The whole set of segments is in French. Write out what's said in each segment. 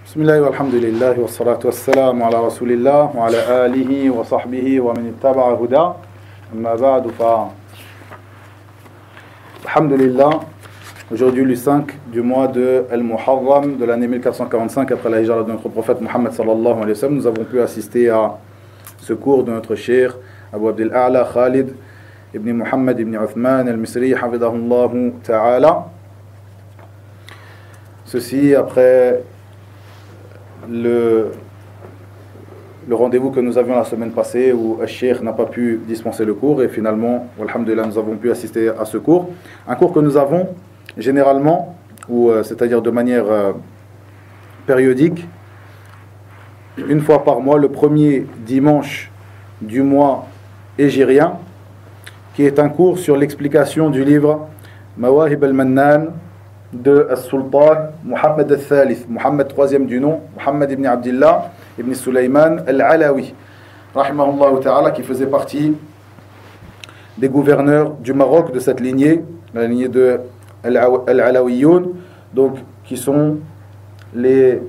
بسم الله والحمد لله والصلاة والسلام على رسول الله وعلى آله وصحبه ومن اتبع هداه أما بعد الحمد لله. Aujourd'hui le 5 du mois de Al-Muharram de l'année 1445 après la hijra de notre prophète Muhammad sallallahu alayhi wa sallam, nous avons pu assister à ce cours de notre cheikh Abu Abdel A'la Khalid ibn Muhammad ibn Uthman al-Misri hafidahullahu ta'ala. Ceci après le rendez-vous que nous avions la semaine passée où Al-Sheikh n'a pas pu dispenser le cours et finalement, alhamdulillah, nous avons pu assister à ce cours. Un cours que nous avons généralement, ou c'est-à-dire de manière périodique, une fois par mois, le premier dimanche du mois hégirien, qui est un cours sur l'explication du livre Mawahib al-Mannan de As-Sultan Muhammad al-Thalith, Muhammad troisième du nom, Muhammad ibn Abdillah ibn Sulaiman al-Alawi, rahimahullah ta'ala, qui faisait partie des gouverneurs du Maroc de cette lignée, la lignée de Al-Alawiyoun, donc qui sont les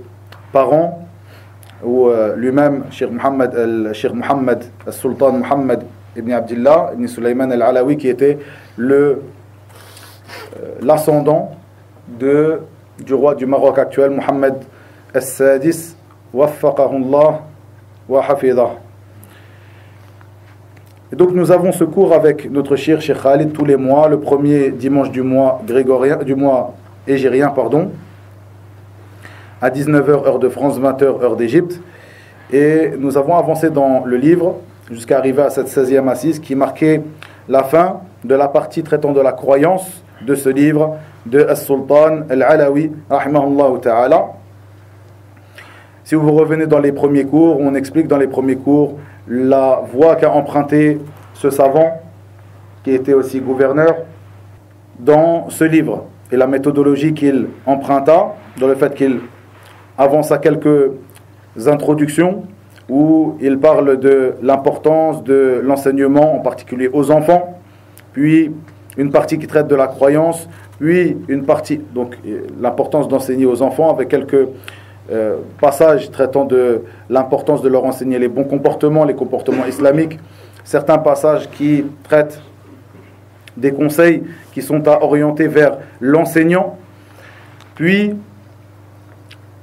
parents ou lui-même Cheikh Muhammad al-Sultan Muhammad ibn Abdillah ibn Sulaiman al-Alawi, qui était l'ascendant du roi du Maroc actuel, Mohammed al-Sadis, waffaqahullah wa hafidhah. Et donc nous avons ce cours avec notre cheikh Khalid tous les mois, le premier dimanche du mois grégorien, du mois hégirien, à 19h heure de France, 20h heure d'Égypte. Et nous avons avancé dans le livre jusqu'à arriver à cette 16e assise qui marquait la fin de la partie traitant de la croyance de ce livre de As-Sultan al-Alawi, rahimahullah ta'ala. Si vous revenez dans les premiers cours, on explique dans les premiers cours la voie qu'a emprunté ce savant, qui était aussi gouverneur, dans ce livre, et la méthodologie qu'il emprunta, dans le fait qu'il avance à quelques introductions, où il parle de l'importance de l'enseignement, en particulier aux enfants, puis une partie qui traite de la croyance, puis une partie, donc l'importance d'enseigner aux enfants avec quelques passages traitant de l'importance de leur enseigner les bons comportements, les comportements islamiques, certains passages qui traitent des conseils qui sont à orienter vers l'enseignant, puis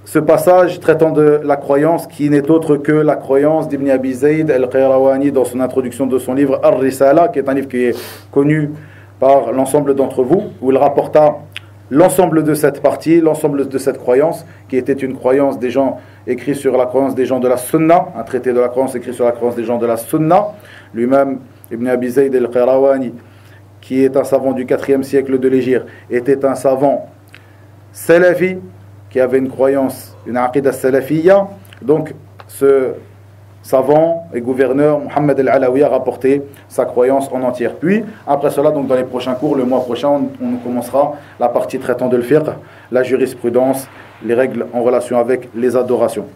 ce passage traitant de la croyance qui n'est autre que la croyance d'Ibn Abi Zayd al-Qayrawani dans son introduction de son livre Ar-Risala, qui est un livre qui est connu par l'ensemble d'entre vous, où il rapporta l'ensemble de cette partie, l'ensemble de cette croyance, qui était une croyance des gens écrit sur la croyance des gens de la Sunna, un traité de la croyance écrit sur la croyance des gens de la Sunna. Lui-même, Ibn Abi Zayd al-Qayrawani, qui est un savant du 4e siècle de l'Hégire, était un savant salafi, qui avait une croyance, une aqidah salafiyya. Donc, ce savant et gouverneur Muhammad al-Alawi a rapporté sa croyance en entière. Puis, après cela, donc dans les prochains cours, le mois prochain, on commencera la partie traitant de l'fiqh, la jurisprudence, les règles en relation avec les adorations.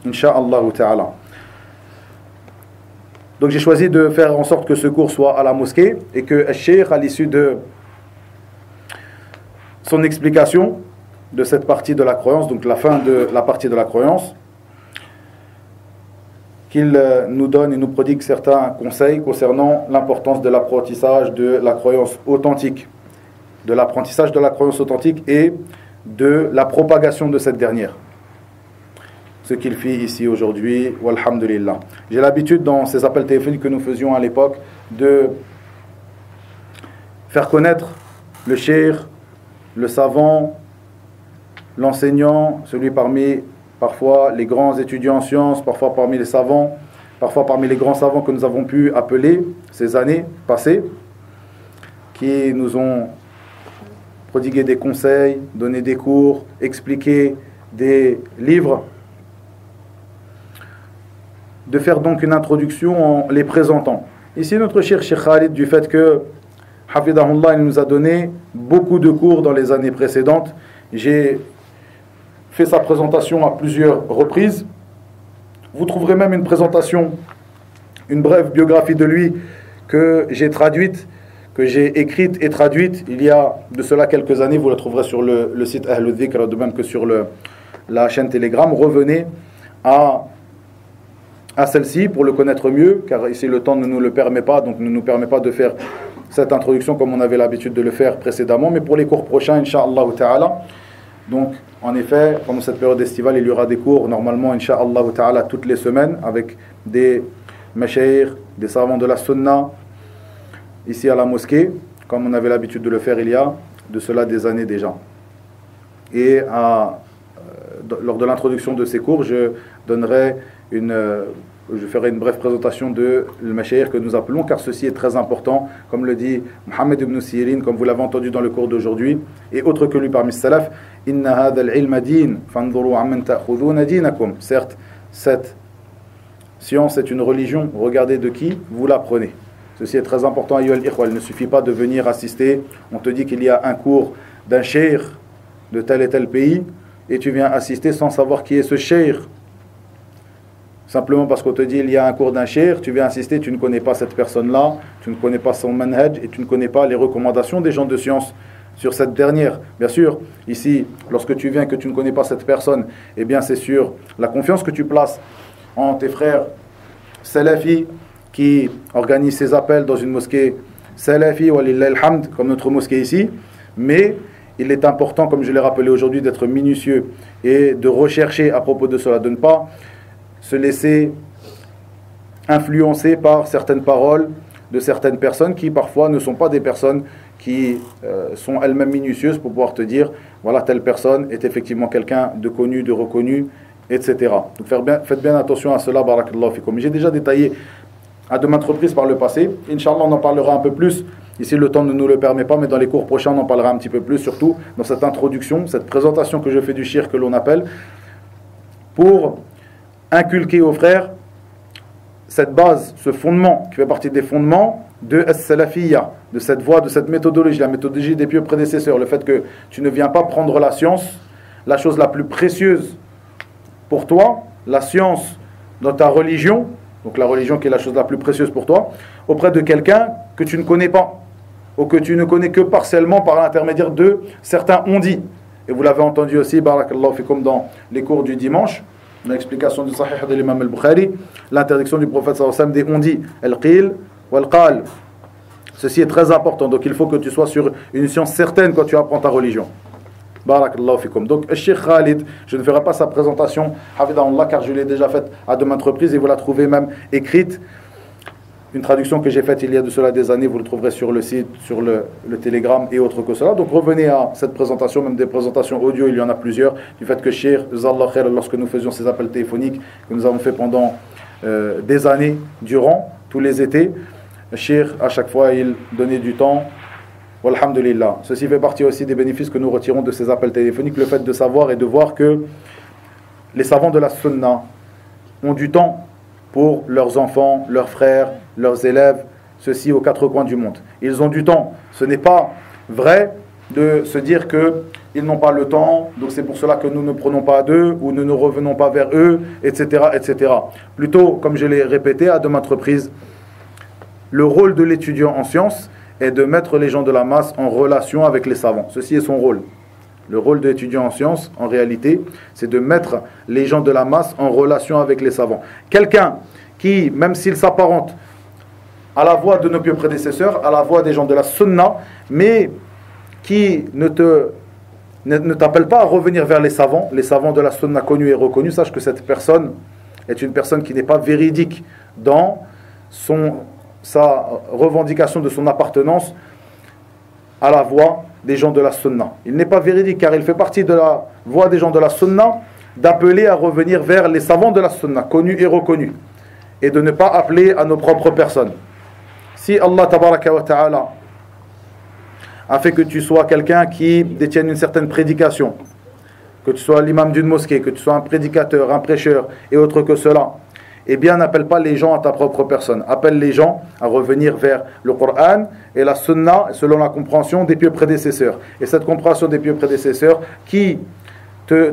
Inch'Allah ta'ala. Donc j'ai choisi de faire en sorte que ce cours soit à la mosquée et que Al-Sheikh, à l'issue de son explication de cette partie de la croyance, donc la fin de la partie de la croyance, qu'il nous donne et nous prodigue certains conseils concernant l'importance de l'apprentissage de la croyance authentique, de l'apprentissage de la croyance authentique et de la propagation de cette dernière. Ce qu'il fit ici aujourd'hui, walhamdulillah. J'ai l'habitude dans ces appels téléphoniques que nous faisions à l'époque de faire connaître le cheikh, le savant, l'enseignant, celui parmi parfois les grands étudiants en sciences, parfois parmi les savants, parfois parmi les grands savants que nous avons pu appeler ces années passées, qui nous ont prodigué des conseils, donné des cours, expliqué des livres, de faire donc une introduction en les présentant. Ici notre cher Cheikh Khalid, du fait que Hafidahullah, il nous a donné beaucoup de cours dans les années précédentes, j'ai fait sa présentation à plusieurs reprises. Vous trouverez même une présentation, une brève biographie de lui que j'ai traduite, que j'ai écrite et traduite il y a de cela quelques années. Vous la trouverez sur le site Ahl al-Dhikr, de même que sur la chaîne Telegram, revenez à celle-ci pour le connaître mieux, car ici le temps ne nous le permet pas, donc ne nous permet pas de faire cette introduction comme on avait l'habitude de le faire précédemment, mais pour les cours prochains, Inch'Allah Ta'ala. Donc, en effet, pendant cette période estivale, il y aura des cours, normalement, Inch'Allah Ta'ala, toutes les semaines, avec des mashayikh, des savants de la sunna, ici à la mosquée, comme on avait l'habitude de le faire il y a de cela des années déjà. Et lors de l'introduction de ces cours, je ferai une brève présentation de l'mashayikh que nous appelons, car ceci est très important, comme le dit Mohammed ibn Sirin, comme vous l'avez entendu dans le cours d'aujourd'hui, et autre que lui parmi salaf, inna hadha al-ilma din, fanzuru amman ta'khuduna dinakum. Certes, cette science est une religion, regardez de qui vous l'apprenez. Ceci est très important, ayyuhal ikhwa. Il ne suffit pas de venir assister, on te dit qu'il y a un cours d'un cheikh de tel et tel pays, et tu viens assister sans savoir qui est ce cheikh. Simplement parce qu'on te dit il y a un cours d'un cheikh, tu viens assister, tu ne connais pas cette personne-là, tu ne connais pas son manhaj et tu ne connais pas les recommandations des gens de science sur cette dernière. Bien sûr, ici, lorsque tu viens que tu ne connais pas cette personne, eh bien c'est sur la confiance que tu places en tes frères salafis qui organisent ces appels dans une mosquée salafi, walillah alhamd, comme notre mosquée ici, mais il est important, comme je l'ai rappelé aujourd'hui, d'être minutieux et de rechercher à propos de cela, de ne pas se laisser influencer par certaines paroles de certaines personnes qui parfois ne sont pas des personnes qui sont elles-mêmes minutieuses pour pouvoir te dire voilà, telle personne est effectivement quelqu'un de connu, de reconnu, etc. Donc faites bien attention à cela, barakallahu fikum. J'ai déjà détaillé à de maintes reprises par le passé. Inch'Allah, on en parlera un peu plus. Ici, le temps ne nous le permet pas, mais dans les cours prochains, on en parlera un petit peu plus, surtout dans cette introduction, cette présentation que je fais du shirk que l'on appelle, pour inculquer aux frères cette base, ce fondement qui fait partie des fondements de as-salafiyya, de cette voie, de cette méthodologie, la méthodologie des pieux prédécesseurs, le fait que tu ne viens pas prendre la science, la chose la plus précieuse pour toi, la science dans ta religion, donc la religion qui est la chose la plus précieuse pour toi, auprès de quelqu'un que tu ne connais pas, ou que tu ne connais que partiellement par l'intermédiaire de certains on-dit. Et vous l'avez entendu aussi, barakallahu fikum, dans les cours du dimanche, l'explication du Sahih de l'imam al-Bukhari, l'interdiction du prophète sallallahu alayhi wa sallam des on-dit, al-qil wal-qal. Ceci est très important, donc il faut que tu sois sur une science certaine quand tu apprends ta religion. Barakallahu fikum. Donc, le Cheikh Khalid, je ne ferai pas sa présentation, hafidahullah, car je l'ai déjà faite à de maintes reprises et vous la trouvez même écrite. Une traduction que j'ai faite il y a de cela des années, vous le trouverez sur le site, sur le Telegram et autres que cela. Donc revenez à cette présentation, même des présentations audio, il y en a plusieurs, du fait que Cheikh, Zallah Khair, lorsque nous faisions ces appels téléphoniques, que nous avons fait pendant des années, durant, tous les étés, Cheikh, à chaque fois, il donnait du temps. Walhamdulillah. Ceci fait partie aussi des bénéfices que nous retirons de ces appels téléphoniques, le fait de savoir et de voir que les savants de la sunna ont du temps pour leurs enfants, leurs frères, leurs élèves, ceux-ci aux quatre coins du monde. Ils ont du temps. Ce n'est pas vrai de se dire qu'ils n'ont pas le temps, donc c'est pour cela que nous ne prenons pas d'eux, ou nous ne revenons pas vers eux, etc., etc. Plutôt, comme je l'ai répété à de maintes reprises, le rôle de l'étudiant en sciences est de mettre les gens de la masse en relation avec les savants. Ceci est son rôle. Le rôle de l'étudiant en sciences, en réalité, c'est de mettre les gens de la masse en relation avec les savants. Quelqu'un qui, même s'il s'apparente à la voie de nos pieux prédécesseurs, à la voie des gens de la sunna, mais qui ne t'appelle pas à revenir vers les savants de la sunna connus et reconnus, sache que cette personne est une personne qui n'est pas véridique dans sa revendication de son appartenance à la voie des gens de la sunna. Il n'est pas véridique car il fait partie de la voie des gens de la sunna d'appeler à revenir vers les savants de la sunna, connus et reconnus, et de ne pas appeler à nos propres personnes. Si Allah tabaraka wa ta'ala a fait que tu sois quelqu'un qui détienne une certaine prédication, que tu sois l'imam d'une mosquée, que tu sois un prédicateur, un prêcheur et autre que cela, eh bien n'appelle pas les gens à ta propre personne. Appelle les gens à revenir vers le Coran et la Sunna selon la compréhension des pieux prédécesseurs. Et cette compréhension des pieux prédécesseurs, qui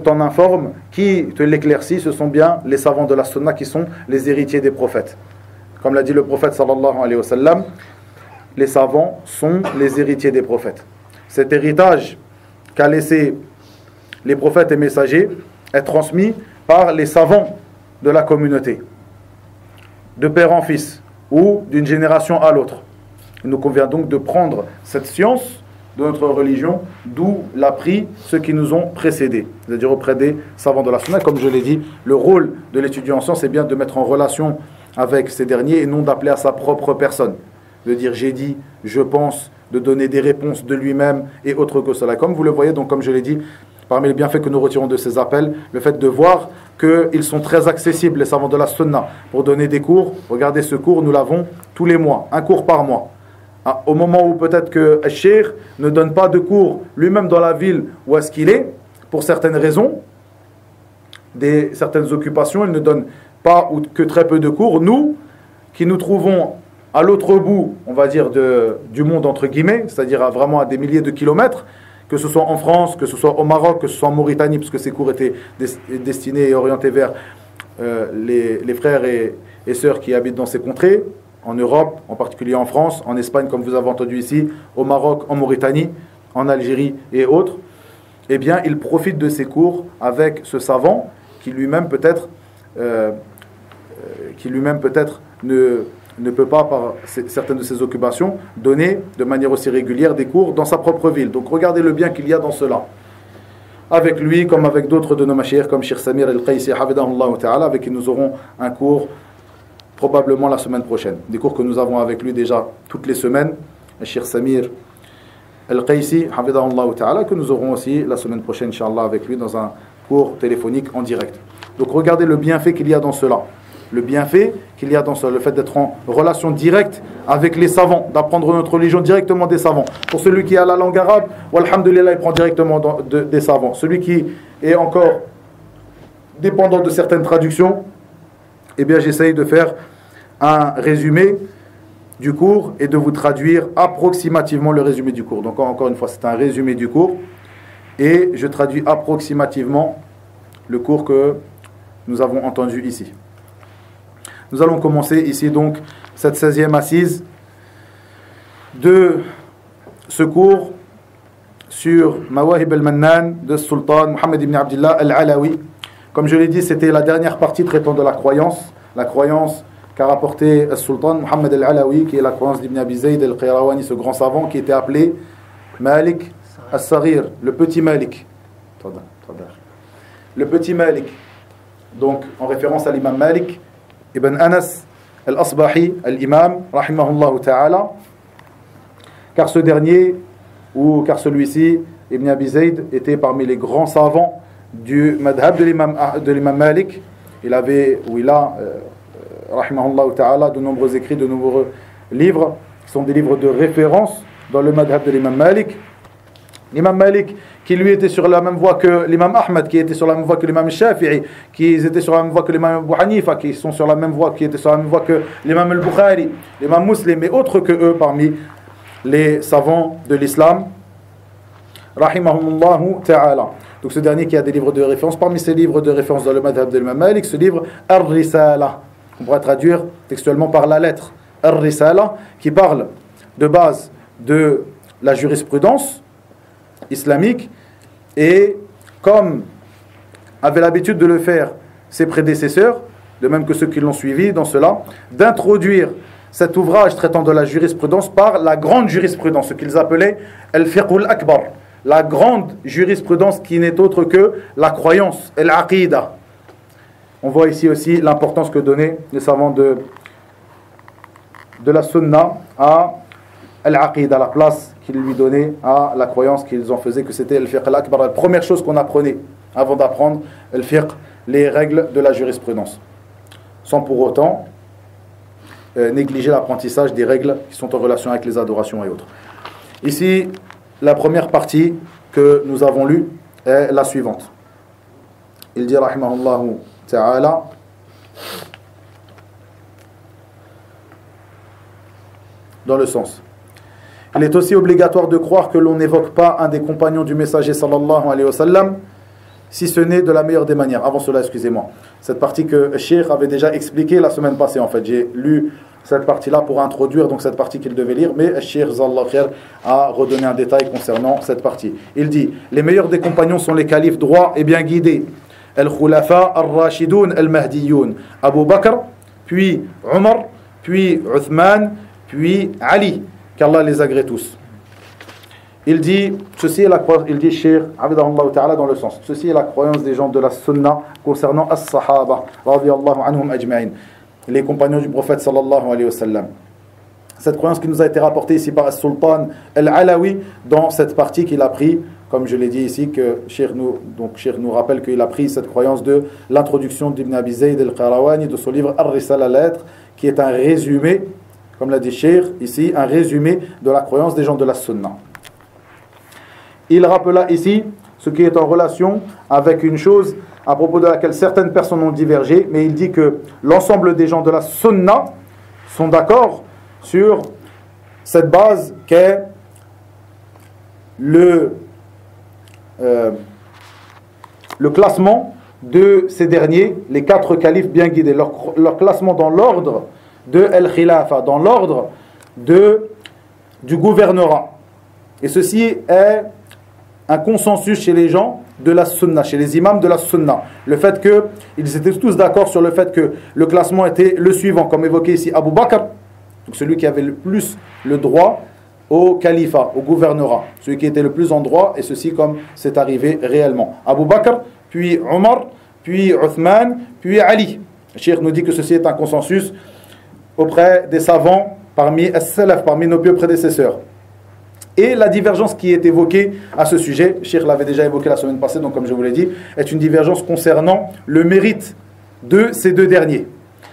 t'en informe, qui te l'éclaircit, ce sont bien les savants de la Sunna qui sont les héritiers des prophètes. Comme l'a dit le prophète sallallahu alayhi wa sallam, les savants sont les héritiers des prophètes. Cet héritage qu'a laissé les prophètes et messagers, est transmis par les savants de la communauté, de père en fils, ou d'une génération à l'autre. Il nous convient donc de prendre cette science de notre religion, d'où l'a pris ceux qui nous ont précédés, c'est-à-dire auprès des savants de la sunna. Comme je l'ai dit, le rôle de l'étudiant en science, c'est bien de mettre en relation avec ces derniers et non d'appeler à sa propre personne, de dire j'ai dit, je pense, de donner des réponses de lui-même et autre que cela. Comme vous le voyez, donc comme je l'ai dit, parmi les bienfaits que nous retirons de ces appels, le fait de voir qu'ils sont très accessibles, les savants de la sunna, pour donner des cours. Regardez, ce cours, nous l'avons tous les mois, un cours par mois. Au moment où peut-être que le cheikh ne donne pas de cours lui-même dans la ville où est-ce qu'il est, pour certaines raisons, certaines occupations, il ne donne pas ou que très peu de cours. Nous, qui nous trouvons à l'autre bout, on va dire, du monde, entre guillemets, c'est-à-dire vraiment à des milliers de kilomètres, que ce soit en France, que ce soit au Maroc, que ce soit en Mauritanie, puisque ces cours étaient destinés et orientés vers les frères et sœurs qui habitent dans ces contrées, en Europe, en particulier en France, en Espagne, comme vous avez entendu ici, au Maroc, en Mauritanie, en Algérie et autres, eh bien, ils profitent de ces cours avec ce savant qui lui-même peut-être ne peut pas, par certaines de ses occupations, donner de manière aussi régulière des cours dans sa propre ville. Donc regardez le bien qu'il y a dans cela. Avec lui, comme avec d'autres de nos mashayikh, comme Cheikh Samir Al-Qaisi, hafidahullah ta'ala, avec qui nous aurons un cours probablement la semaine prochaine. Des cours que nous avons avec lui déjà toutes les semaines, Cheikh Samir Al-Qaisi, hafidahullah ta'ala, que nous aurons aussi la semaine prochaine, Inch'Allah, avec lui dans un cours téléphonique en direct. Donc regardez le bienfait qu'il y a dans cela. Le bienfait qu'il y a dans cela, le fait d'être en relation directe avec les savants, d'apprendre notre religion directement des savants. Pour celui qui a la langue arabe, alhamdulillah, il prend directement des savants. Celui qui est encore dépendant de certaines traductions, eh bien j'essaye de faire un résumé du cours et de vous traduire approximativement le résumé du cours. Donc encore une fois, c'est un résumé du cours et je traduis approximativement le cours que nous avons entendu ici. Nous allons commencer ici donc cette 16e assise de ce cours sur Mawahib al-Mannan de Sultan Mohammed ibn Abdullah al-Alawi. Comme je l'ai dit, c'était la dernière partie traitant de la croyance qu'a rapporté le Sultan Mohammed al-Alawi, qui est la croyance d'Ibn Abi Zayd al-Qayrawani, ce grand savant qui était appelé Malik al-Saghir, le petit Malik. Le petit Malik, donc en référence à l'imam Malik Ibn Anas al-Asbahi, al-Imam, rahimahullah ta'ala, car ce dernier, ou car celui-ci, Ibn Abi Zayd, était parmi les grands savants du madhab de l'imam Malik. Il a, rahimahullah ta'ala, de nombreux écrits, de nombreux livres, qui sont des livres de référence dans le madhab de l'imam Malik. L'imam Malik, qui lui était sur la même voie que l'imam Ahmad, qui était sur la même voie que l'imam Shafi'i, qui étaient sur la même voie que l'imam Abu Hanifa, qui sont sur la même voie, qui étaient sur la même voie que l'imam al-Bukhari, l'imam Muslim et autres que eux parmi les savants de l'islam, rahimahumullahu ta'ala. Donc ce dernier qui a des livres de référence, parmi ces livres de référence dans le madhab de l'imam Malik, ce livre Ar-Risala, on pourrait traduire textuellement par la lettre Ar-Risala, qui parle de base de la jurisprudence islamique, et comme avaient l'habitude de le faire ses prédécesseurs, de même que ceux qui l'ont suivi dans cela, d'introduire cet ouvrage traitant de la jurisprudence par la grande jurisprudence, ce qu'ils appelaient al-fiqh al-akbar, la grande jurisprudence qui n'est autre que la croyance, al-aqida. On voit ici aussi l'importance que donnaient les savants de la sunna à al-aqida, la place qu'ils lui donnaient à la croyance qu'ils en faisaient, que c'était al-fiqh al-akbar, la première chose qu'on apprenait avant d'apprendre al-fiqh, les règles de la jurisprudence, sans pour autant négliger l'apprentissage des règles qui sont en relation avec les adorations et autres. Ici, la première partie que nous avons lue est la suivante. Il dit rahimahullahu ta'ala, dans le sens: il est aussi obligatoire de croire que l'on n'évoque pas un des compagnons du messager sallallahu alayhi wa sallam, si ce n'est de la meilleure des manières. Avant cela, excusez-moi, cette partie que Cheikh avait déjà expliquée la semaine passée, en fait, j'ai lu cette partie-là pour introduire donc cette partie qu'il devait lire, mais Cheikh Zallah Khair a redonné un détail concernant cette partie. Il dit: les meilleurs des compagnons sont les califes droits et bien guidés, Al-Khulafa al-Rashidoun al-Mahdiyoun. Abu Bakr, puis Omar, puis Uthman, puis Ali. Qu'Allah les agrée tous. Il dit, ceci est la croyance, il dit Cheikh Abdallah Ta'ala dans le sens. Ceci est la croyance des gens de la Sunna concernant As-Sahaba, radiyallahu anhum ajma'in, les compagnons du prophète sallallahu alayhi wa sallam. Cette croyance qui nous a été rapportée ici par As-Sultan Al-Alawi dans cette partie qu'il a pris, comme je l'ai dit ici, que Cheikh nous rappelle qu'il a pris cette croyance de l'introduction d'Ibn Abi Zayd al-Qarawani de son livre Ar-Risala al-Lettre, qui est un résumé, comme l'a dit Cheikh ici, un résumé de la croyance des gens de la Sunna. Il rappela ici ce qui est en relation avec une chose à propos de laquelle certaines personnes ont divergé, mais il dit que l'ensemble des gens de la Sunna sont d'accord sur cette base qu'est le classement de ces derniers, les 4 califes bien guidés, leur classement dans l'ordre de Al-Khilafa, dans l'ordre du gouvernorat. Et ceci est un consensus chez les gens de la Sunna, chez les imams de la Sunna. Le fait qu'ils étaient tous d'accord sur le fait que le classement était le suivant, comme évoqué ici Abu Bakr, donc celui qui avait le plus le droit au califat, au gouvernorat, celui qui était le plus en droit, et ceci comme c'est arrivé réellement. Abu Bakr, puis Omar, puis Uthman, puis Ali. Le Cheikh nous dit que ceci est un consensus auprès des savants parmi as-salaf, parmi nos pieux prédécesseurs. Et la divergence qui est évoquée à ce sujet, Cheikh l'avait déjà évoqué la semaine passée, donc comme je vous l'ai dit, est une divergence concernant le mérite de ces 2 derniers.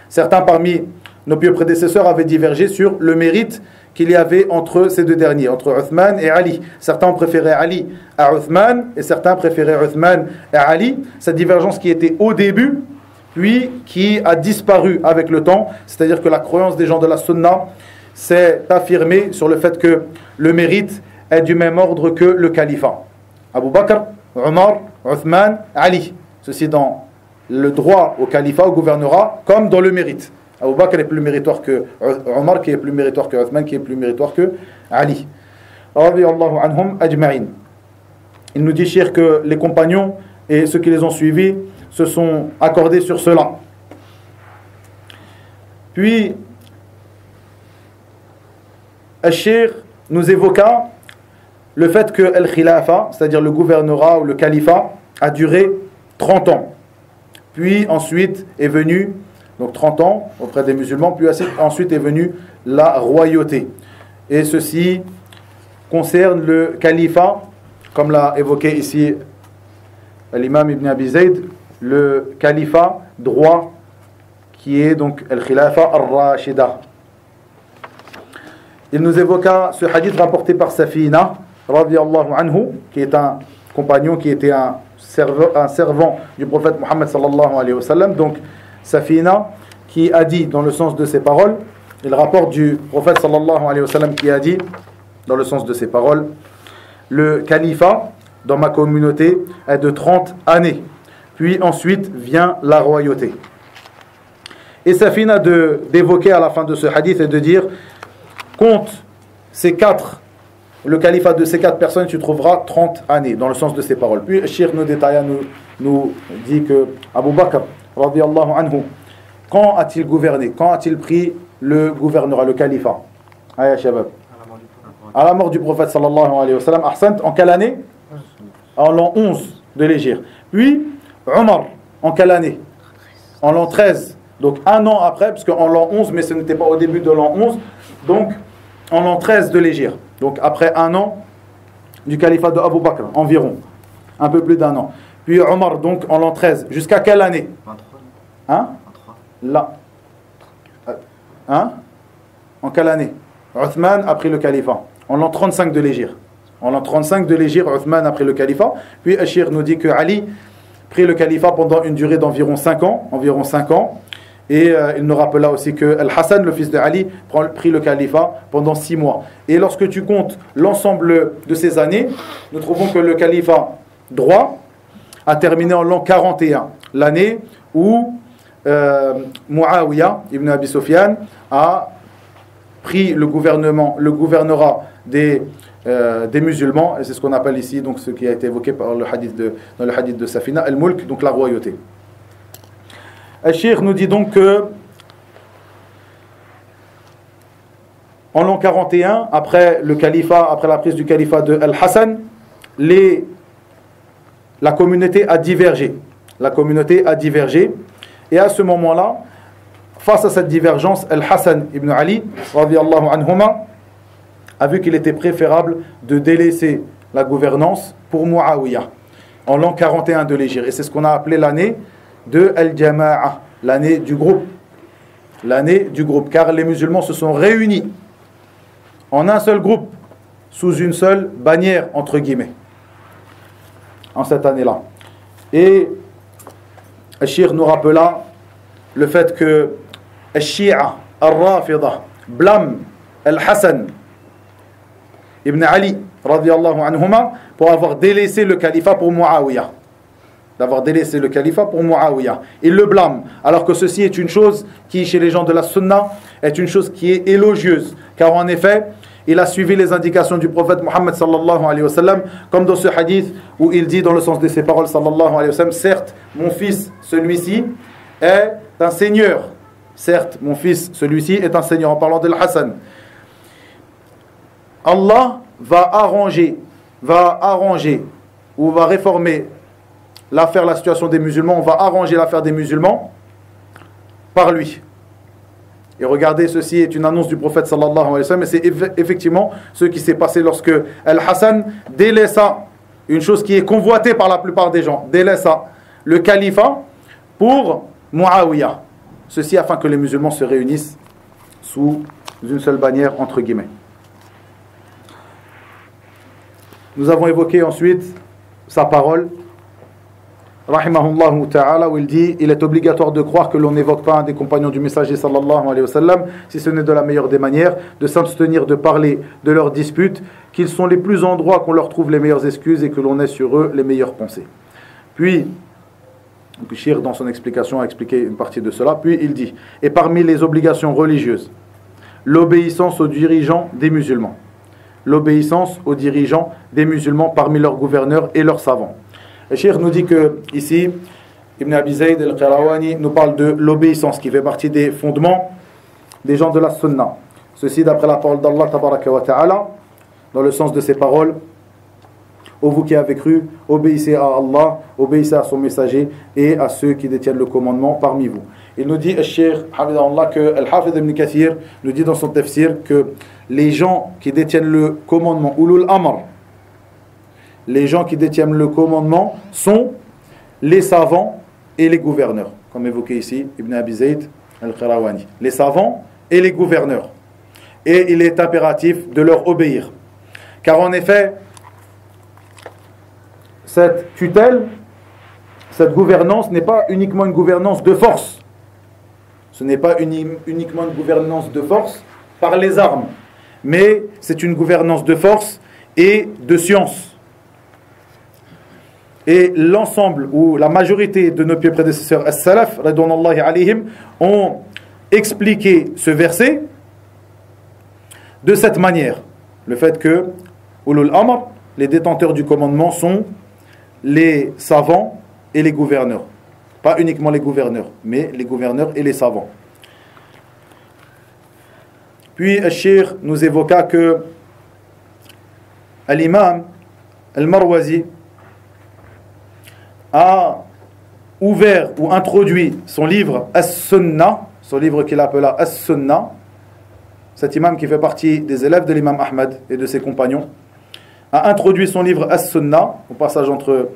Certains parmi nos pieux prédécesseurs avaient divergé sur le mérite qu'il y avait entre ces 2 derniers, entre Uthman et Ali. Certains ont préféré Ali à Uthman, et certains préféraient Uthman à Ali. Cette divergence qui était au début, puis qui a disparu avec le temps, c'est-à-dire que la croyance des gens de la Sunna s'est affirmée sur le fait que le mérite est du même ordre que le califat. Abu Bakr, Omar, Uthman, Ali. Ceci dans le droit au califat, au gouvernorat, comme dans le mérite. Abu Bakr est plus méritoire que Omar, qui est plus méritoire que Uthman, qui est plus méritoire que Ali. Radiyallahu anhum ajma'in. Il nous dit, Cheikh, que les compagnons et ceux qui les ont suivis se sont accordés sur cela. Puis, Cheikh nous évoqua le fait que Al-Khilafa, c'est-à-dire le gouvernorat ou le califat, a duré 30 ans. Puis ensuite est venu, donc 30 ans auprès des musulmans, puis ensuite est venue la royauté. Et ceci concerne le califat, comme l'a évoqué ici l'imam Ibn Abi Zayd, le califat droit qui est donc Al-Khilafa al-Rashida. Il nous évoqua ce hadith rapporté par Safina, radiyallahu anhu, qui est un compagnon, qui était un servant du prophète Muhammad sallallahu alayhi wa sallam. Donc Safina, qui a dit dans le sens de ses paroles, il rapporte du prophète sallallahu alayhi wa sallam qui a dit dans le sens de ses paroles, le califat dans ma communauté est de 30 années. Puis ensuite vient la royauté. Et Safina d'évoquer à la fin de ce hadith et de dire, compte le califat de ces 4 personnes, tu trouveras 30 années, dans le sens de ces paroles. Puis Cheikh nous détaille, nous dit que Abu Bakr, radiyallahu anhu, quand a-t-il gouverné? Quand a-t-il pris le gouvernorat, le califat? Aya Shabab. À la mort du prophète sallallahu alayhi wa sallam. Ahsant, en quelle année? En l'an 11 de l'Hégire. Puis Omar, en quelle année? En l'an 13. Donc un an après, parce qu'en l'an 11, mais ce n'était pas au début de l'an 11, donc en l'an 13 de l'Hégire. Donc après un an du califat de Abu Bakr, environ. Un peu plus d'un an. Puis Omar, donc en l'an 13. Jusqu'à quelle année? 23. Hein? Là. Hein? En quelle année? Uthman a pris le califat. En l'an 35 de l'Hégire. En l'an 35 de l'Hégire, Uthman a pris le califat. Puis Ashir nous dit que Ali prit le califat pendant une durée d'environ 5 ans. Environ 5 ans. Et il nous rappela aussi que Al-Hassan, le fils de Ali, prit le califat pendant 6 mois. Et lorsque tu comptes l'ensemble de ces années, nous trouvons que le califat droit a terminé en l'an 41. L'année où Muawiyah ibn Abi Sufyan a pris le gouvernorat des des musulmans, et c'est ce qu'on appelle ici, donc ce qui a été évoqué par dans le hadith de Safina, al-mulk, donc la royauté. Al-Shir nous dit donc que en l'an 41, après la prise du califat de Al-Hassan, la communauté a divergé. La communauté a divergé. Et à ce moment-là, face à cette divergence, Al-Hassan ibn Ali, radiyallahu anhuma, a vu qu'il était préférable de délaisser la gouvernance pour Muawiyah, en l'an 41 de l'Hégire. Et c'est ce qu'on a appelé l'année de Al-Jama'a, l'année du groupe. L'année du groupe, car les musulmans se sont réunis en un seul groupe, sous une seule bannière, entre guillemets, en cette année-là. Et Al-Shir nous rappela le fait que Al-Shi'a, Al-Rafida, blâme Al-Hassan ibn Ali, radiyallahu anhuma, pour avoir délaissé le califat pour Muawiyah. D'avoir délaissé le califat pour Muawiyah. Il le blâme, alors que ceci est une chose qui, chez les gens de la Sunna, est une chose qui est élogieuse. Car en effet, il a suivi les indications du prophète Mohammed sallallahu alayhi wa sallam, comme dans ce hadith où il dit dans le sens de ses paroles sallallahu alayhi wa sallam, certes, mon fils, celui-ci, est un seigneur. Certes, mon fils, celui-ci, est un seigneur. En parlant de l'Hassan. Allah va arranger ou va réformer la situation des musulmans, on va arranger l'affaire des musulmans par lui. Et regardez, ceci est une annonce du prophète sallallahu alayhi wa sallam, et c'est effectivement ce qui s'est passé lorsque Al-Hassan délaissa une chose qui est convoitée par la plupart des gens, délaissa le califat pour Muawiyah. Ceci afin que les musulmans se réunissent sous une seule bannière, entre guillemets. Nous avons évoqué ensuite sa parole, rahimahullah ta'ala, où il dit: il est obligatoire de croire que l'on n'évoque pas un des compagnons du messager sallallahu alayhi wa sallam, si ce n'est de la meilleure des manières, de s'abstenir de parler de leurs disputes, qu'ils sont les plus en droit, qu'on leur trouve les meilleures excuses et que l'on ait sur eux les meilleures pensées. Puis, Shir dans son explication a expliqué une partie de cela, puis il dit: et parmi les obligations religieuses, l'obéissance aux dirigeants des musulmans. L'obéissance aux dirigeants des musulmans parmi leurs gouverneurs et leurs savants. Le Cheikh nous dit que ici, Ibn Abi Zayd al-Qayrawani nous parle de l'obéissance qui fait partie des fondements des gens de la Sunna. Ceci d'après la parole d'Allah tabaraka wa ta'ala, dans le sens de ces paroles: ô vous qui avez cru, obéissez à Allah, obéissez à son messager et à ceux qui détiennent le commandement parmi vous. Il nous dit, le Cheikh Hafidahullah, que Al-Hafid ibn Kathir nous dit dans son tafsir que les gens qui détiennent le commandement, Ulul Amr, les gens qui détiennent le commandement sont les savants et les gouverneurs, comme évoqué ici Ibn Abi Zayd al-Qayrawani. Les savants et les gouverneurs. Et il est impératif de leur obéir. Car en effet, cette tutelle, cette gouvernance n'est pas uniquement une gouvernance de force. Ce n'est pas uniquement une gouvernance de force par les armes, mais c'est une gouvernance de force et de science. Et l'ensemble ou la majorité de nos pieux prédécesseurs, as-salaf, radouanallahi alayhim, ont expliqué ce verset de cette manière. Le fait que Ulul Amr, les détenteurs du commandement, sont les savants et les gouverneurs. Pas uniquement les gouverneurs, mais les gouverneurs et les savants. Puis Al-Cheikh nous évoqua que l'imam Al-Marwazi a ouvert ou introduit son livre As-Sunnah, son livre qu'il appela As-Sunnah, cet imam qui fait partie des élèves de l'imam Ahmad et de ses compagnons, a introduit son livre As-Sunnah, au passage entre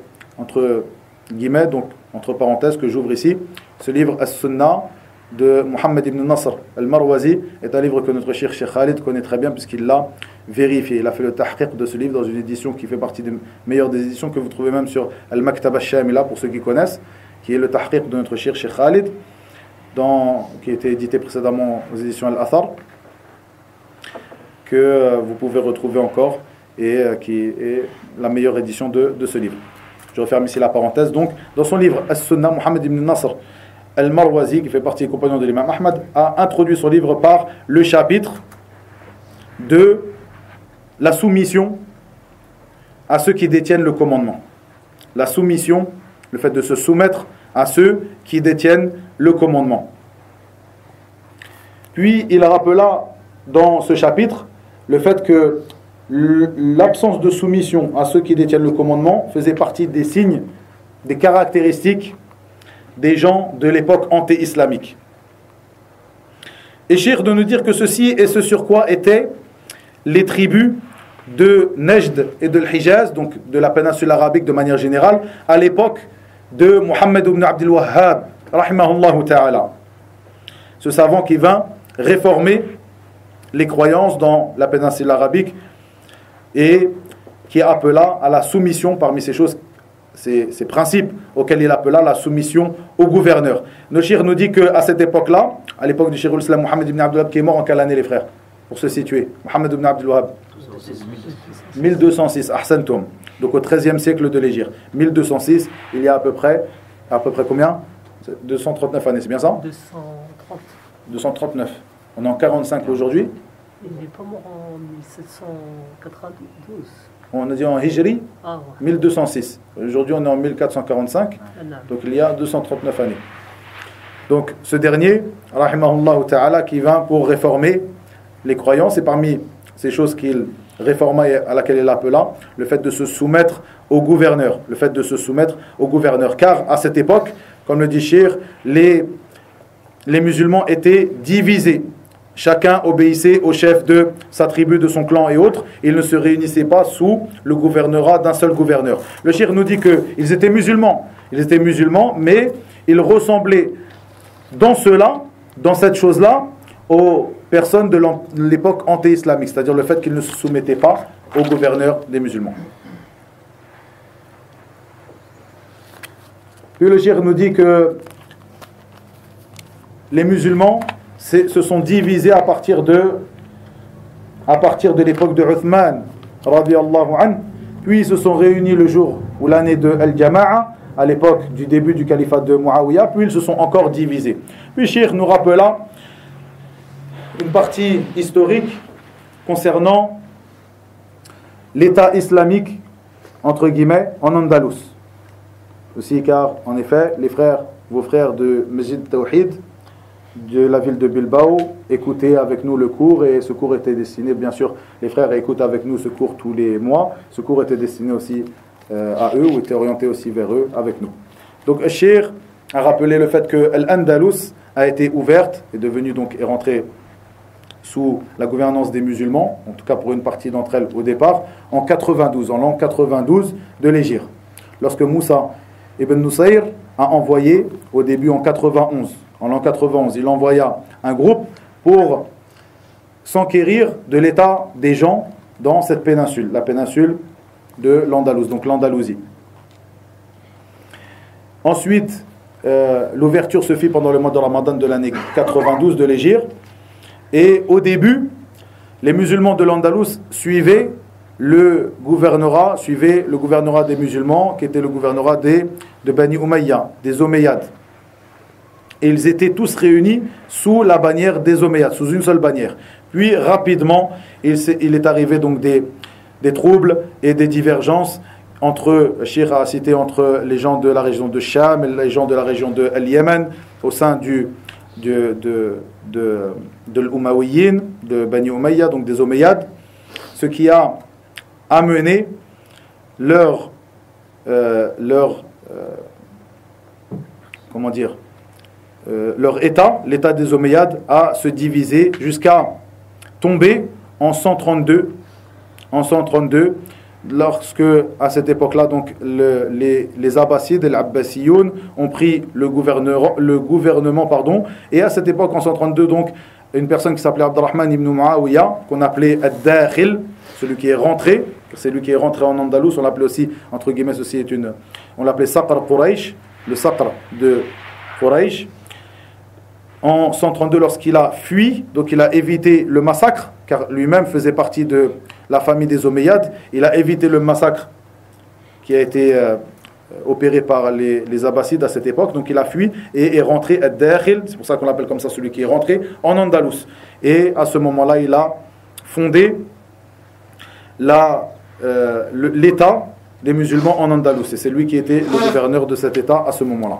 guillemets, donc entre parenthèses que j'ouvre ici. Ce livre As-Sunnah de Mohammed ibn Nasr al-Marwazi est un livre que notre Cheikh Khalid connaît très bien puisqu'il l'a vérifié. Il a fait le tahqiq de ce livre dans une édition qui fait partie des meilleures des éditions que vous trouvez même sur Al-Maktab al-Shamila pour ceux qui connaissent, qui est le tahqiq de notre Cheikh Khalid, qui a été édité précédemment aux éditions Al-Athar, que vous pouvez retrouver encore et qui est la meilleure édition de ce livre. Je referme ici la parenthèse. Donc, dans son livre As-Sunnah, Mohammed ibn Nasr al-Marwazi, qui fait partie des compagnons de l'imam Ahmad, a introduit son livre par le chapitre de la soumission à ceux qui détiennent le commandement. La soumission, le fait de se soumettre à ceux qui détiennent le commandement. Puis il rappela dans ce chapitre le fait que l'absence de soumission à ceux qui détiennent le commandement faisait partie des signes, des caractéristiques des gens de l'époque anté-islamique. Et Cheikh de nous dire que ceci et ce sur quoi étaient les tribus de Najd et de l'Hijaz, donc de la péninsule arabique de manière générale, à l'époque de Muhammad ibn Abdul Wahhab, rahimahullah ta'ala. Ce savant qui vint réformer les croyances dans la péninsule arabique et qui appela à la soumission parmi ces choses, ces principes auxquels il appela la soumission au gouverneur. Le Cheikh nous dit qu'à cette époque-là, à l'époque du Cheikh al-Islam Muhammad ibn Abdul Wahhab, qui est mort en quelle année les frères? Pour se situer, Muhammad ibn Abdul Wahhab 1206, Ahsantum. Donc au XIIIe siècle de l'Hégire. 1206, il y a à peu près combien? 239 années, c'est bien ça? 239. On est en 45 aujourd'hui. Il n'est pas mort en 1792. On a dit en Hijri, 1206. Aujourd'hui, on est en 1445. Donc il y a 239 années. Donc ce dernier, rahimahullah ta'ala, qui vint pour réformer les croyances, et parmi ces choses qu'il réforma et à laquelle il appela, le fait de se soumettre au gouverneur. Le fait de se soumettre au gouverneur. Car à cette époque, comme le dit Cheikh, les musulmans étaient divisés. Chacun obéissait au chef de sa tribu, de son clan et autres. Ils ne se réunissaient pas sous le gouvernorat d'un seul gouverneur. Le Cheikh nous dit qu'ils étaient musulmans. Ils étaient musulmans, mais ils ressemblaient dans cela, dans cette chose-là, aux personnes de l'époque anté-islamique. C'est-à-dire le fait qu'ils ne se soumettaient pas au gouverneur des musulmans. Puis le Cheikh nous dit que les musulmans se sont divisés à partir de l'époque de Uthman radiyallahu anhu, puis ils se sont réunis le jour ou l'année de Al-Jama'a, à l'époque du début du califat de Muawiyah, puis ils se sont encore divisés. Puis Cheikh nous rappela une partie historique concernant l'État islamique entre guillemets en Andalous aussi, car en effet vos frères de Masjid Tawhid de la ville de Bilbao écoutaient avec nous le cours, et ce cours était destiné, bien sûr, les frères écoutent avec nous ce cours tous les mois. Ce cours était destiné aussi à eux, ou était orienté aussi vers eux avec nous. Donc Cheikh a rappelé le fait que l'Andalous a été ouverte, est rentrée sous la gouvernance des musulmans, en tout cas pour une partie d'entre elles au départ, en l'an 92 de l'Hégire. Lorsque Moussa ibn Nusayr a envoyé, au début en l'an 91, il envoya un groupe pour s'enquérir de l'état des gens dans cette péninsule, la péninsule de l'Andalous, donc l'Andalousie. Ensuite, l'ouverture se fit pendant le mois de Ramadan de l'année 92 de l'Hégire. Et au début, les musulmans de l'Andalous suivaient le gouvernorat des musulmans, qui était le gouvernorat de Bani Umayya, des Omeyyades. Et ils étaient tous réunis sous la bannière des Omeyyades, sous une seule bannière. Puis rapidement, il est arrivé donc des troubles et des divergences Cheikh a cité entre les gens de la région de Cham et les gens de la région de Yémen, au sein de l'Umayyin, de Bani Umayya, donc des Omeyyades, ce qui a amené leur état, l'état des Omeyyades, à se diviser jusqu'à tomber en 132, lorsque, à cette époque-là, donc, les Abbasides et les Abbasiyoun ont pris le gouvernement, et à cette époque, en 132, donc, une personne qui s'appelait Abdurrahman ibn Muawiyah, qu'on appelait Ad-Dakhil, celui qui est rentré en Andalous, on l'appelait aussi, entre guillemets, on l'appelait Saqr Quraysh, le Saqr de Quraysh. En 132, lorsqu'il a fui, donc il a évité le massacre, car lui-même faisait partie de la famille des Omeyyades, il a évité le massacre qui a été opéré par les Abbasides à cette époque, donc il a fui et est rentré à Dakhil, c'est pour ça qu'on l'appelle comme ça, celui qui est rentré en Andalous. Et à ce moment-là, il a fondé l'état des musulmans en Andalousie. C'est lui qui était le gouverneur de cet état à ce moment-là.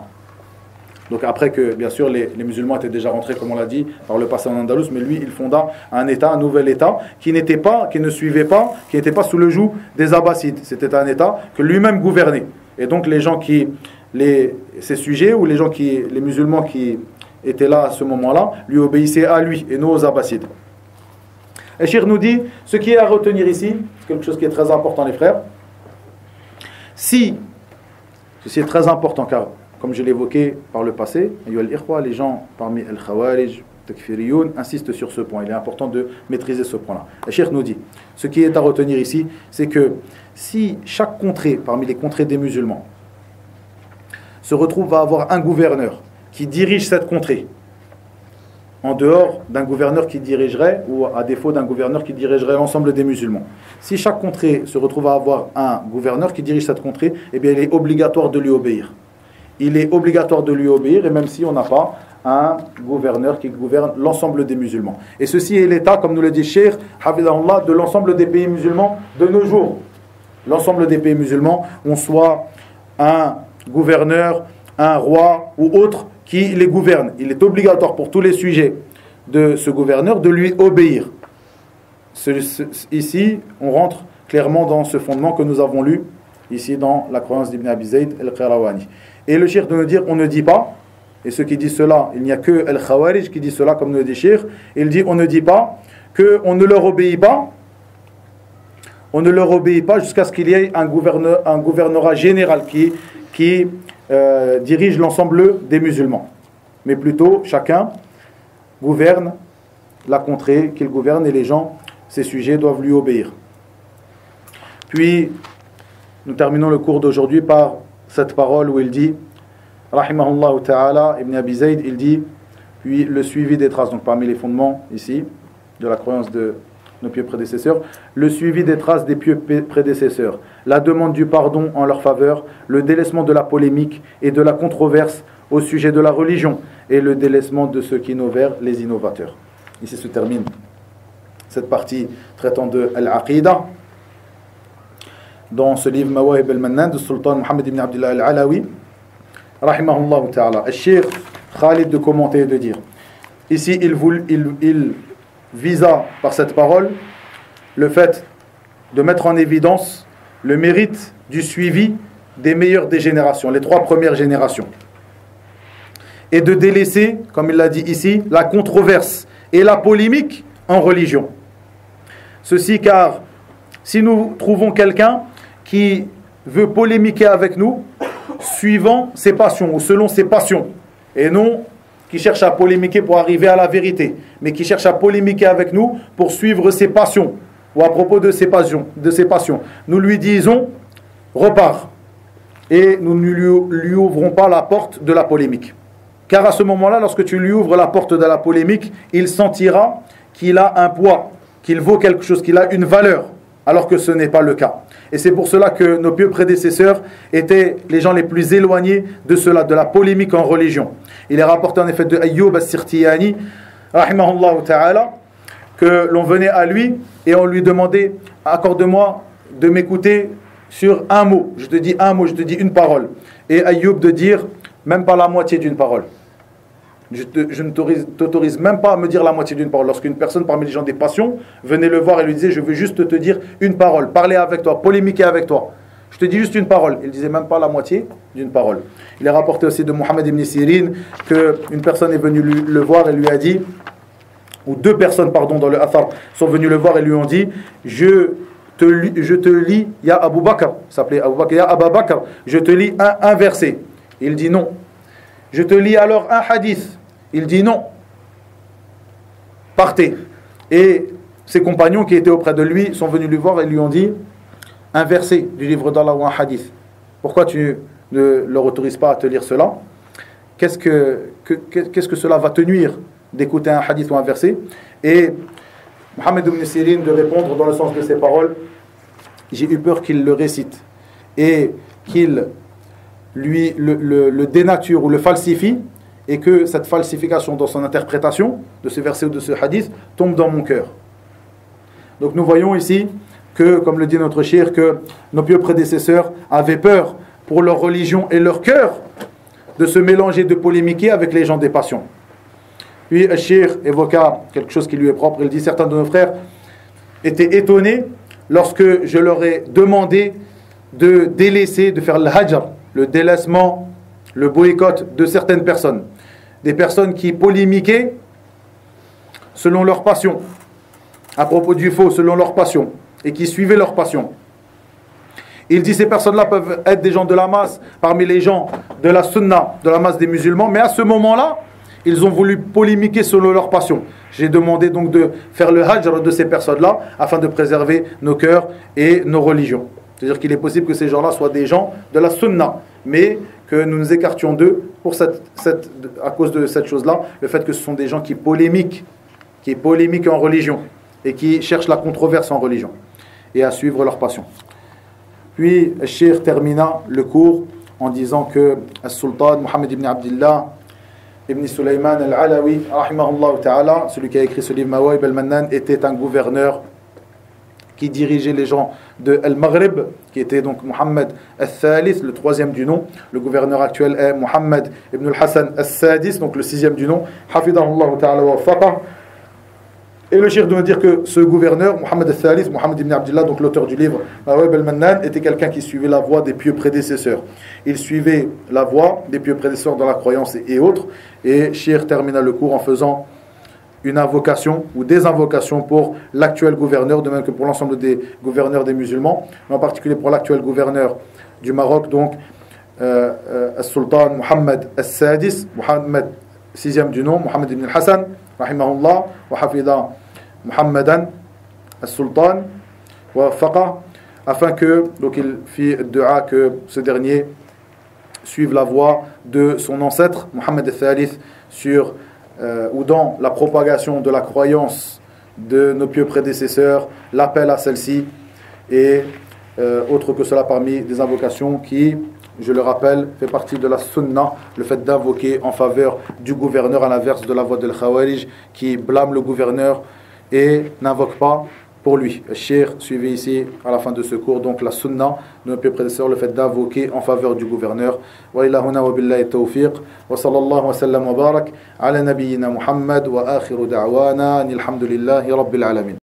Donc après que, bien sûr, les musulmans étaient déjà rentrés, comme on l'a dit, par le passé en Andalouse, mais lui, il fonda un état, un nouvel état, qui n'était pas, qui ne suivait pas, qui n'était pas sous le joug des Abbassides. C'était un état que lui-même gouvernait. Et donc les gens ces sujets, ou les musulmans qui étaient là à ce moment-là, lui obéissaient à lui, et non aux Abbassides. Et Cheikh nous dit, ce qui est à retenir ici, c'est quelque chose qui est très important, les frères, ceci est très important, car comme je l'évoquais par le passé, les gens parmi Al-Khawarij, Takfiriyoun, insistent sur ce point. Il est important de maîtriser ce point-là. Le Cheikh nous dit, ce qui est à retenir ici, c'est que si chaque contrée, parmi les contrées des musulmans, se retrouve à avoir un gouverneur qui dirige cette contrée, en dehors d'un gouverneur qui dirigerait, ou à défaut d'un gouverneur qui dirigerait l'ensemble des musulmans. Si chaque contrée se retrouve à avoir un gouverneur qui dirige cette contrée, eh bien il est obligatoire de lui obéir. Il est obligatoire de lui obéir, et même si on n'a pas un gouverneur qui gouverne l'ensemble des musulmans. Et ceci est l'état, comme nous le dit Cheikh Hafidahullah, de l'ensemble des pays musulmans de nos jours. L'ensemble des pays musulmans, on soit un gouverneur, un roi ou autre qui les gouverne. Il est obligatoire pour tous les sujets de ce gouverneur de lui obéir. Ici, on rentre clairement dans ce fondement que nous avons lu ici dans la croyance d'Ibn Abi Zayd al-Qayrawani. Et le Cheikh de nous dire, on ne dit pas, et ceux qui disent cela, il n'y a que Al-Khawarij qui dit cela, comme nous le dit Cheikh, il dit, on ne dit pas qu'on ne leur obéit pas, on ne leur obéit pas jusqu'à ce qu'il y ait un gouvernorat général qui dirige l'ensemble des musulmans. Mais plutôt, chacun gouverne la contrée qu'il gouverne, et les gens, ces sujets, doivent lui obéir. Puis, nous terminons le cours d'aujourd'hui par cette parole où il dit, rahimahullah ta'ala, Ibn Abi Zayd, il dit, puis le suivi des traces, donc parmi les fondements ici, de la croyance de nos pieux prédécesseurs, le suivi des traces des pieux prédécesseurs, la demande du pardon en leur faveur, le délaissement de la polémique et de la controverse au sujet de la religion, et le délaissement de ceux qui innovèrent, les innovateurs. Ici se termine cette partie traitant de Al-Aqidah, dans ce livre Mawahib al-Mannan de Sultan Mohammed ibn Abdullah al-Alawi, rahimahullah ta'ala. Al-Cheikh Khalid de commenter et de dire, ici il visa par cette parole le fait de mettre en évidence le mérite du suivi des meilleures des générations, les 3 premières générations, et de délaisser, comme il l'a dit ici, la controverse et la polémique en religion. Ceci car si nous trouvons quelqu'un qui veut polémiquer avec nous suivant ses passions ou selon ses passions, et non qui cherche à polémiquer pour arriver à la vérité, mais qui cherche à polémiquer avec nous pour suivre ses passions, ou à propos de ses passions, nous lui disons repars, et nous ne lui ouvrons pas la porte de la polémique. Car à ce moment-là, lorsque tu lui ouvres la porte de la polémique, il sentira qu'il a un poids, qu'il vaut quelque chose, qu'il a une valeur, alors que ce n'est pas le cas. Et c'est pour cela que nos pieux prédécesseurs étaient les gens les plus éloignés de cela, de la polémique en religion. Il est rapporté en effet de Ayyub as-Sirtiyani, rahimahullah ta'ala, que l'on venait à lui et on lui demandait, accorde-moi de m'écouter sur un mot. Je te dis un mot, je te dis une parole. Et Ayyub de dire même pas la moitié d'une parole. Je ne t'autorise même pas à me dire la moitié d'une parole. Lorsqu'une personne parmi les gens des passions venait le voir et lui disait, je veux juste te dire une parole, parler avec toi, polémiquer avec toi, je te dis juste une parole, il disait même pas la moitié d'une parole. Il est rapporté aussi de Mohammed ibn Sirin qu'une personne est venue le voir et lui a dit, ou 2 personnes pardon dans le Athar sont venues le voir et lui ont dit, je te lis, ya Abu Bakr, s'appelait Abu Bakr, ya Abu Bakr, je te lis un verset. Il dit non. Je te lis alors un hadith. Il dit non. Partez. Et ses compagnons qui étaient auprès de lui sont venus lui voir et lui ont dit un verset du livre d'Allah ou un hadith. Pourquoi tu ne leur autorises pas à te lire cela? Qu'est-ce que cela va te nuire d'écouter un hadith ou un verset? Et Mohammed ibn Sirin de répondre dans le sens de ses paroles, j'ai eu peur qu'il le récite et qu'il lui le dénature ou le falsifie, et que cette falsification dans son interprétation de ce verset ou de ce hadith tombe dans mon cœur. Donc nous voyons ici que, comme le dit notre cheikh, que nos pieux prédécesseurs avaient peur pour leur religion et leur cœur de se mélanger, de polémiquer avec les gens des passions. Puis le cheikh évoqua quelque chose qui lui est propre. Il dit: certains de nos frères étaient étonnés lorsque je leur ai demandé de délaisser, de faire le hajr, le délaissement, le boycott de certaines personnes. Des personnes qui polémiquaient selon leur passion, à propos du faux, selon leur passion, et qui suivaient leur passion. Il dit: ces personnes-là peuvent être des gens de la masse, parmi les gens de la sunna, de la masse des musulmans, mais à ce moment-là, ils ont voulu polémiquer selon leur passion. J'ai demandé donc de faire le hajr de ces personnes-là, afin de préserver nos cœurs et nos religions. C'est-à-dire qu'il est possible que ces gens-là soient des gens de la sunna, mais que nous nous écartions d'eux à cause de cette chose-là, le fait que ce sont des gens qui polémiquent en religion, et qui cherchent la controverse en religion, et à suivre leur passion. Puis, le cheikh termina le cours en disant que le sultan Mohammed ibn Abdillah ibn Sulaiman al-Alawi, rahimahullah ta'ala, celui qui a écrit ce livre Mawaïb al-Mannan, était un gouverneur qui dirigeait les gens de Al-Maghrib, qui était donc Mohammed al-Thalith, le troisième du nom. Le gouverneur actuel est Mohammed ibn al-Hassan al-Sadis, donc le sixième du nom. Hafidahullah ta'ala wa faqah. Et le cheikh doit dire que ce gouverneur, Mohammed al-Thalith, Mohammed ibn Abdillah, donc l'auteur du livre Mawaïb al-Mannan, était quelqu'un qui suivait la voie des pieux prédécesseurs. Il suivait la voie des pieux prédécesseurs dans la croyance et autres. Et cheikh termina le cours en faisant une invocation ou des invocations pour l'actuel gouverneur, de même que pour l'ensemble des gouverneurs des musulmans, mais en particulier pour l'actuel gouverneur du Maroc, donc Sultan Mohammed al-Sadis, Mohammed sixième du nom, Mohammed ibn al-Hassan, rahimahullah, wa hafida Muhammadan al-Sultan, wa faqa, afin que, donc il fit dua que ce dernier suive la voie de son ancêtre, Mohammed al-Thalith, sur ou dans la propagation de la croyance de nos pieux prédécesseurs, l'appel à celle-ci, et autre que cela parmi des invocations qui, je le rappelle, fait partie de la sunna, le fait d'invoquer en faveur du gouverneur, à l'inverse de la voie de l'Khawarij qui blâme le gouverneur et n'invoque pas pour lui. Le cheikh suivait ici à la fin de ce cours donc la sunna de nos pieux prédécesseurs, le fait d'invoquer en faveur du gouverneur. Wa ilahuna wa billahi tawfiq wa sallallahu wa sallam wa barak ala nabiyyina Muhammad wa akhiru da'wana alhamdulillahi rabbil alamin.